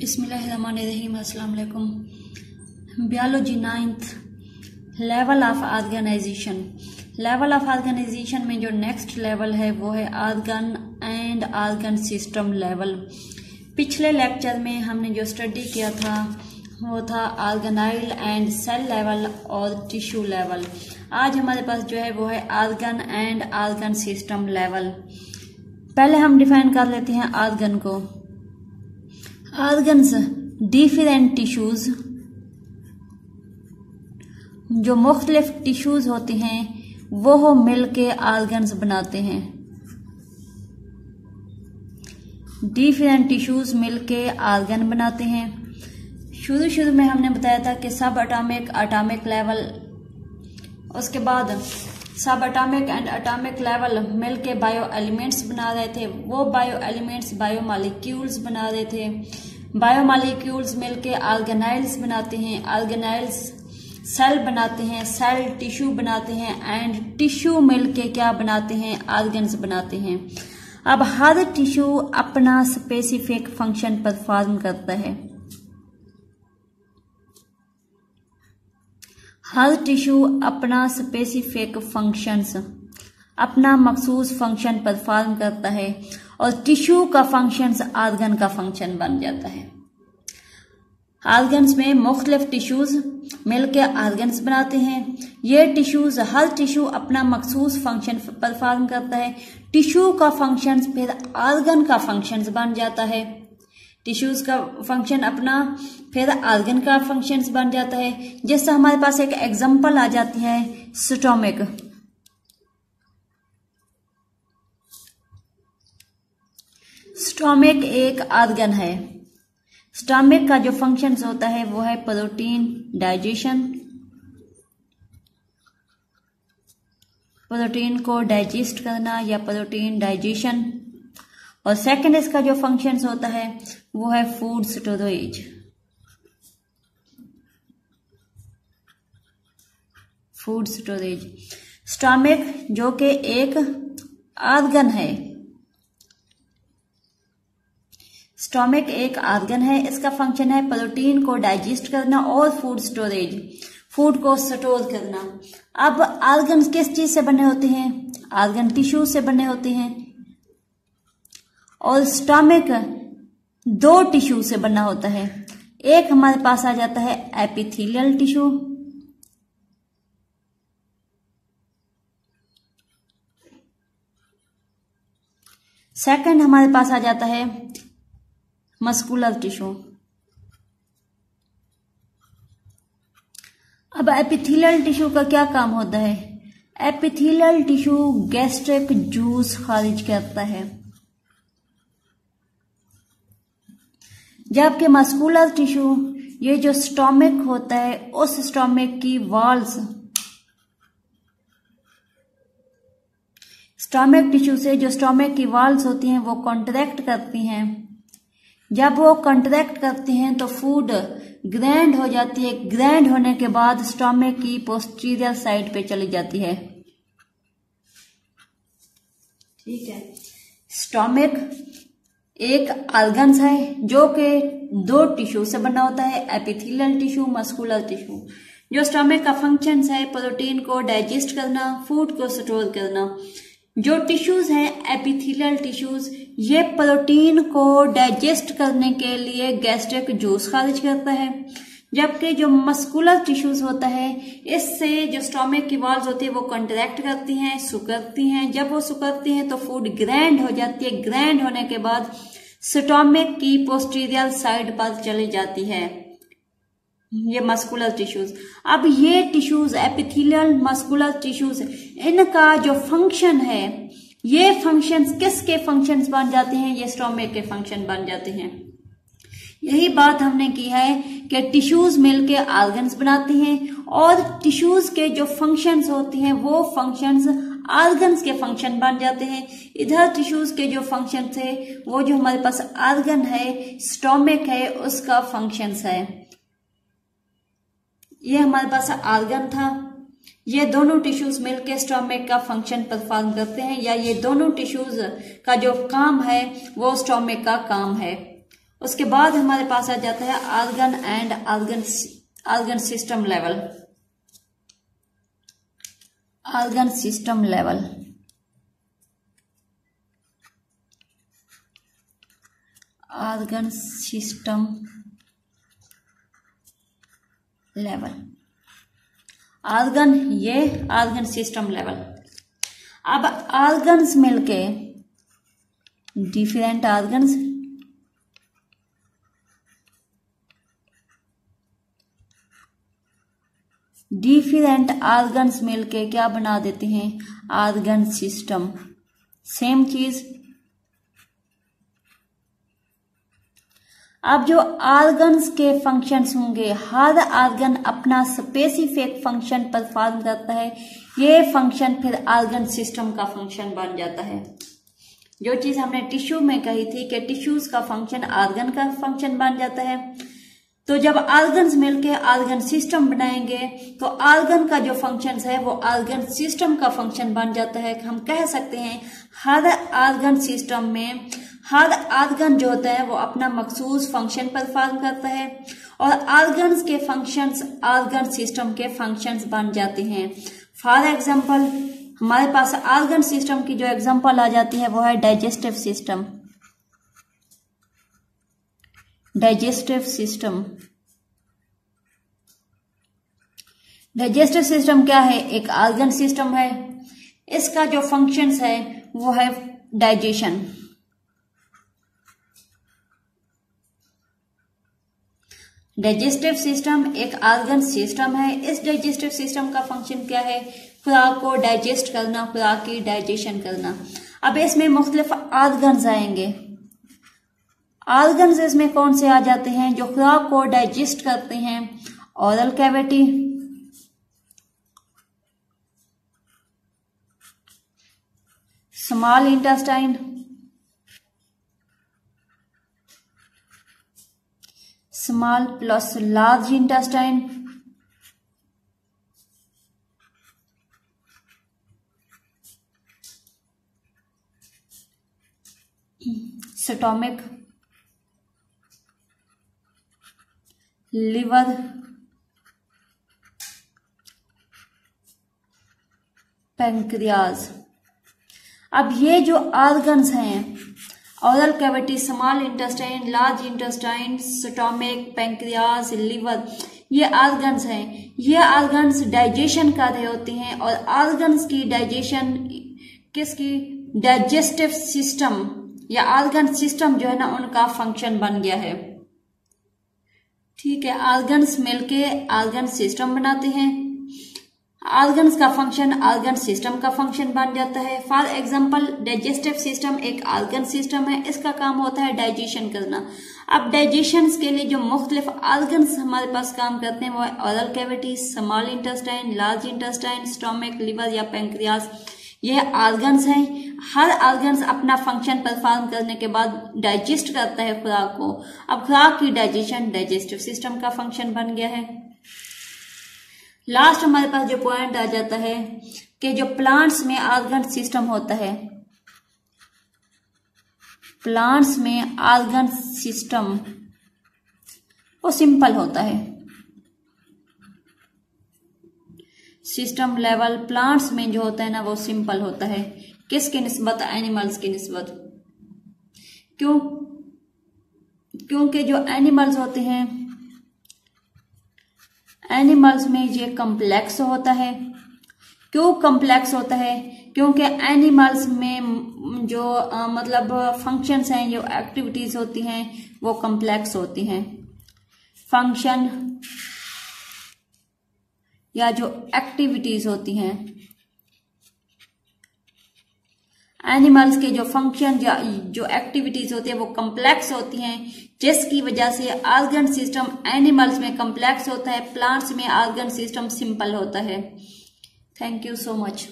बिस्मिल्लाहिर्रहमानिर्रहीम। अस्सलाम वालेकुम। Biology 9th level of organisation. Level of organisation में जो नेक्स्ट लेवल है वो है organ and organ system level. पिछले लेक्चर में हमने जो स्टडी किया था वो था ऑर्गेनाइल एंड सेल लेवल और टिश्यू लेवल। आज हमारे पास जो है वो है organ and organ system level. पहले हम डिफाइन कर लेते हैं ऑर्गन को। ऑर्गन्स डिफरेंट टिश्यूज, जो मुख्तलिफ टिश्यूज होते हैं वो मिल के ऑर्गन्स बनाते हैं। डिफरेंट टिश्यूज मिल के ऑर्गन बनाते हैं। शुरू में हमने बताया था कि सब अटामिक लेवल, उसके बाद सब अटामिक एंड अटामिक लेवल मिलके बायो एलिमेंट्स बना रहे थे। वो बायो एलिमेंट्स बायो मॉलिक्यूल्स बना रहे थे। बायो मॉलिक्यूल्स मिलके ऑर्गेनाइल्स बनाते हैं। ऑर्गेनाइल्स सेल बनाते हैं। सेल टिश्यू बनाते हैं एंड टिश्यू मिलके क्या बनाते हैं? ऑर्गन्स बनाते हैं। अब हर टिश्यू अपना स्पेसिफिक फंक्शन परफॉर्म करता है। हर टिश्यू अपना स्पेसिफिक फंक्शंस, अपना मखसूस फंक्शन परफॉर्म करता है और टिश्यू का फंक्शंस ऑर्गन का फंक्शन बन जाता है। ऑर्गन्स में मुख्तलिफ टिश्यूज मिलकर ऑर्गन्स बनाते हैं। ये टिश्यूज, हर टिश्यू अपना मखसूस फंक्शन परफॉर्म करता है। टिश्यू का फंक्शंस फिर ऑर्गन का फंक्शंस बन जाता है। टिश्यूज का फंक्शन अपना फिर ऑर्गन का फंक्शंस बन जाता है। जैसे हमारे पास एक एग्जांपल आ जाती है स्टोमक। स्टोमक एक ऑर्गन है। स्टोमक का जो फंक्शंस होता है वो है प्रोटीन डाइजेशन, प्रोटीन को डाइजेस्ट करना या प्रोटीन डाइजेशन। और सेकंड इसका जो फंक्शंस होता है वो है food storage. Food storage. Stomach जो कि एक ऑर्गन है, स्टोमक एक ऑर्गन है। इसका फंक्शन है प्रोटीन को डाइजेस्ट करना और फूड स्टोरेज, फूड को स्टोर करना। अब ऑर्गन्स किस चीज से बने होते हैं? ऑर्गन टिश्यू से बने होते हैं। और स्टोमक दो टिश्यू से बना होता है। एक हमारे पास आ जाता है एपिथेलियल टिश्यू, सेकंड हमारे पास आ जाता है मस्कुलर टिश्यू। अब एपिथेलियल टिश्यू का क्या काम होता है? एपिथेलियल टिश्यू गैस्ट्रिक जूस खारिज करता है, जबकि मस्कुलर टिश्यू, ये जो स्टोमक होता है उस स्टोमक की वॉल्स, स्टोमक टिश्यू से जो स्टोमक की वॉल्स होती हैं वो कॉन्ट्रैक्ट करती हैं। जब वो कॉन्ट्रैक्ट करती हैं तो फूड ग्रैंड हो जाती है। ग्रैंड होने के बाद स्टोमक की पोस्टीरियर साइड पे चली जाती है। ठीक है। स्टोमक एक ऑर्गन्स है जो कि दो टिश्यू से बना होता है, एपिथेलियल टिश्यू, मस्कुलर टिश्यू। जो स्टोमक का फंक्शन है प्रोटीन को डाइजेस्ट करना, फूड को स्टोर करना। जो टिश्यूज हैं एपिथेलियल टिश्यूज, ये प्रोटीन को डाइजेस्ट करने के लिए गैस्ट्रिक जूस खारिज करता है। जबकि जो मस्कुलर टिश्यूज होता है, इससे जो स्टोमक की वॉल्स होती है वो कॉन्ट्रैक्ट करती हैं, सुकड़ती हैं। जब वो सुकड़ती हैं तो फूड ग्रैंड हो जाती है। ग्रैंड होने के बाद स्टोमक की पोस्टीरियर साइड पर चली जाती है ये मस्कुलर टिश्यूज। अब ये टिश्यूज एपिथेलियल मस्कुलर टिश्यूज, इनका जो फंक्शन है, ये फंक्शंस किसके फंक्शंस बन जाते हैं? ये स्टोमक के फंक्शन बन जाते हैं। यही बात हमने की है कि टिश्यूज मिलके ऑर्गन्स बनाते हैं और टिश्यूज के जो फंक्शंस होते हैं वो फंक्शंस ऑर्गन्स के फंक्शन बन जाते हैं। इधर टिश्यूज के जो फंक्शन थे वो जो हमारे पास ऑर्गन है, स्टोमक है, उसका फंक्शंस है। ये हमारे पास ऑर्गन था। ये दोनों टिश्यूज मिलकर स्टोमक का फंक्शन परफॉर्म करते हैं, या ये दोनों टिश्यूज का जो काम है वो स्टोमक का काम है। उसके बाद हमारे पास आ जाता है organ and organ system level. Organ system level, organ system level, organ, ये ऑर्गन सिस्टम लेवल। अब ऑर्गन्स मिलके डिफरेंट ऑर्गन्स, डिफरेंट ऑर्गन्स मिलके क्या बना देते हैं, ऑर्गन सिस्टम। सेम चीज, अब जो ऑर्गन्स के फंक्शंस होंगे, हर ऑर्गन अपना स्पेसिफिक फंक्शन परफॉर्म करता है, ये फंक्शन फिर ऑर्गन सिस्टम का फंक्शन बन जाता है। जो चीज हमने टिश्यू में कही थी कि टिश्यूज का फंक्शन ऑर्गन का फंक्शन बन जाता है, तो जब ऑर्गन्स मिलके ऑर्गन सिस्टम बनाएंगे तो ऑर्गन का जो फंक्शन है वो ऑर्गन सिस्टम का फंक्शन बन जाता है। हम कह सकते हैं हर ऑर्गन सिस्टम में हर ऑर्गन जो होता है वो अपना मखसूस फंक्शन परफॉर्म करता है और ऑर्गन्स के फंक्शंस ऑर्गन सिस्टम के फंक्शंस बन जाते हैं। फॉर एग्जांपल हमारे पास ऑर्गन सिस्टम की जो एग्जांपल आ जाती है वो है digestive system. Digestive system, digestive system क्या है, एक ऑर्गन सिस्टम है। इसका जो फंक्शंस है वो है डाइजेशन। डाइजेस्टिव सिस्टम एक ऑर्गन सिस्टम है। इस डाइजेस्टिव सिस्टम का फंक्शन क्या है, खुराक को डाइजेस्ट करना, खुराक की डाइजेशन करना। अब इसमें मुख्तलिफ ऑर्गन्स आएंगे। ऑर्गन्स इसमें कौन से आ जाते हैं जो खुराक को डाइजेस्ट करते हैं, oral cavity, small intestine, small plus large intestine, stomach, liver, pancreas. अब ये जो ऑर्गन्स हैं, oral cavity, small intestine, large intestine, stomach, pancreas, liver, ये ऑर्गन्स हैं। ये ऑर्गन्स डाइजेशन कर रहे होते हैं और ऑर्गन्स की डाइजेशन किसकी, डाइजेस्टिव सिस्टम या ऑर्गन सिस्टम जो है ना उनका फंक्शन बन गया है। ठीक है, ऑर्गन्स मिलके ऑर्गन सिस्टम बनाते हैं। ऑर्गन्स का फंक्शन ऑर्गन सिस्टम का फंक्शन बन जाता है। फॉर एग्जांपल डाइजेस्टिव सिस्टम एक ऑर्गन सिस्टम है, इसका काम होता है डाइजेशन करना। अब डाइजेशन के लिए जो मुख्तलिफ ऑर्गन्स हमारे पास काम करते हैं वो है oral cavity, small intestine, large intestine, stomach, liver या पैंक्रियाज। ये ऑर्गन्स हैं। हर ऑर्गन्स अपना फंक्शन परफॉर्म करने के बाद डाइजेस्ट करता है खुराक को। अब खुराक की डाइजेशन डाइजेस्टिव सिस्टम का फंक्शन बन गया है। लास्ट हमारे पास जो पॉइंट आ जाता है कि जो प्लांट्स में ऑर्गन सिस्टम होता है, प्लांट्स में ऑर्गन सिस्टम वो सिंपल होता है। सिस्टम लेवल प्लांट्स में जो होता है ना वो सिंपल होता है। किसके निस्बत, एनिमल्स की निस्बत। क्योंकि जो एनिमल्स होते हैं, एनिमल्स में ये कम्प्लेक्स होता है। क्यों कम्प्लेक्स होता है, क्योंकि एनिमल्स में जो मतलब फंक्शंस हैं, जो एक्टिविटीज होती हैं वो कम्प्लेक्स होती हैं। फंक्शन या जो एक्टिविटीज होती हैं, एनिमल्स के जो फंक्शन या जो एक्टिविटीज होती है वो कम्प्लेक्स होती हैं, जिसकी वजह से ऑर्गन सिस्टम एनिमल्स में कम्प्लेक्स होता है, प्लांट्स में ऑर्गन सिस्टम सिंपल होता है। Thank you so much.